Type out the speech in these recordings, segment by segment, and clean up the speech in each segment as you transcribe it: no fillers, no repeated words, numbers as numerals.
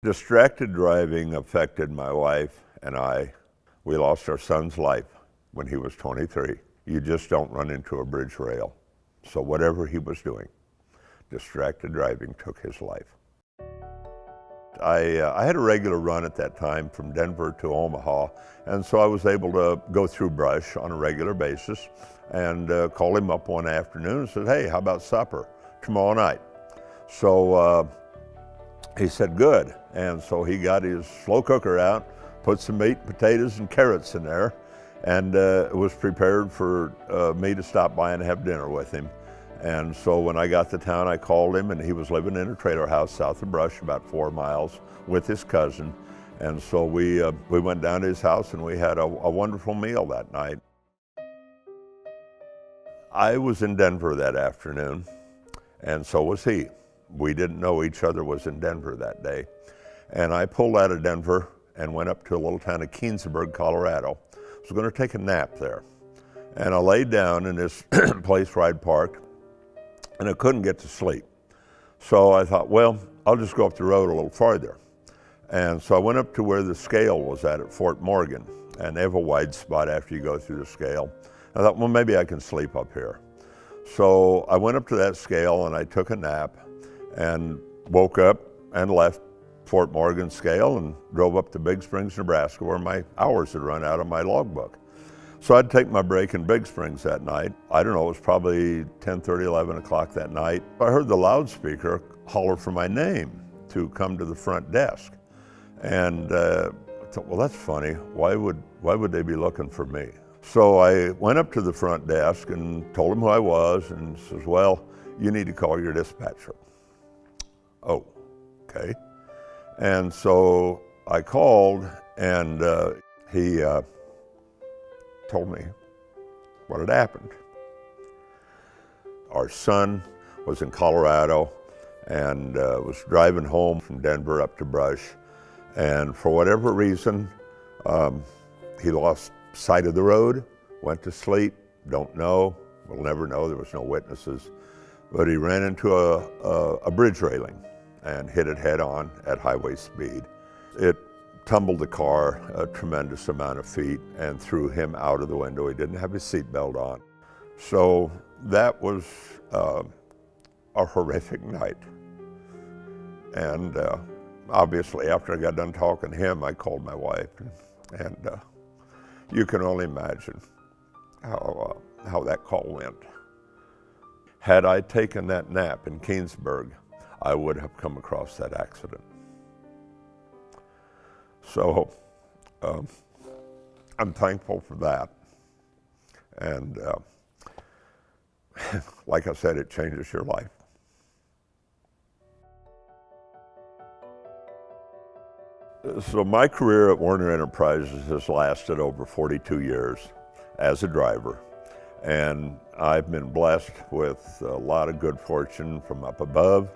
Distracted driving affected my wife and I. We lost our son's life when he was 23. You just don't run into a bridge rail. So whatever he was doing, distracted driving took his life. I had a regular run at that time from Denver to Omaha, and so I was able to go through brush on a regular basis and called him up one afternoon and said, hey, how about supper tomorrow night? So he said, good. And so he got his slow cooker out, put some meat, potatoes, and carrots in there, and was prepared for me to stop by and have dinner with him. And so when I got to town, I called him, and he was living in a trailer house south of Brush, about 4 miles, with his cousin. And so we went down to his house, and we had a wonderful meal that night. I was in Denver that afternoon, and so was he. We didn't know each other was in Denver that day. And I pulled out of Denver and went up to a little town of Keensburg, Colorado. I was going to take a nap there. And I laid down in this place where I'd parked, and I couldn't get to sleep. So I thought, well, I'll just go up the road a little farther. And so I went up to where the scale was at Fort Morgan, and they have a wide spot after you go through the scale. I thought, well, maybe I can sleep up here. So I went up to that scale and I took a nap and woke up and left Fort Morgan scale and drove up to Big Springs, Nebraska, where my hours had run out on my logbook. So I'd take my break in Big Springs that night. I don't know, it was probably 10:30, 11 o'clock that night. I heard the loudspeaker holler for my name to come to the front desk. And I thought, well, that's funny. Why would they be looking for me? So I went up to the front desk and told him who I was, and says, well, you need to call your dispatcher. Oh, okay. And so I called, and he told me what had happened. Our son was in Colorado and was driving home from Denver up to Brush, and for whatever reason, he lost sight of the road, went to sleep, don't know, we'll never know, there was no witnesses, but he ran into a bridge railing and hit it head on at highway speed. It tumbled the car a tremendous amount of feet and threw him out of the window. He didn't have his seatbelt on. So that was a horrific night. And obviously after I got done talking to him, I called my wife, and you can only imagine how that call went. Had I taken that nap in Keensburg, I would have come across that accident. So I'm thankful for that. And like I said, it changes your life. So my career at Werner Enterprises has lasted over 42 years as a driver. And I've been blessed with a lot of good fortune from up above.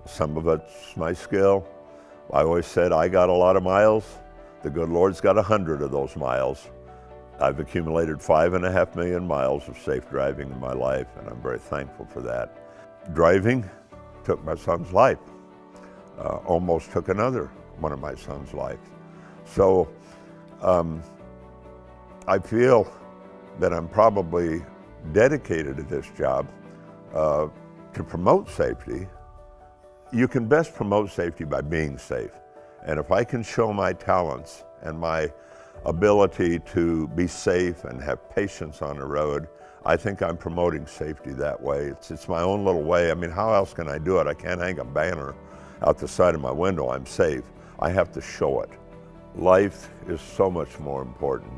Some of it's my skill. I always said I got a lot of miles. The good Lord's got 100 of those miles. I've accumulated 5.5 million miles of safe driving in my life, and I'm very thankful for that. Driving took my son's life. Almost took another one of my son's life. So I feel that I'm probably dedicated to this job to promote safety. You can best promote safety by being safe. And if I can show my talents and my ability to be safe and have patience on the road, I think I'm promoting safety that way. It's my own little way. I mean, how else can I do it? I can't hang a banner out the side of my window, I'm safe. I have to show it. Life is so much more important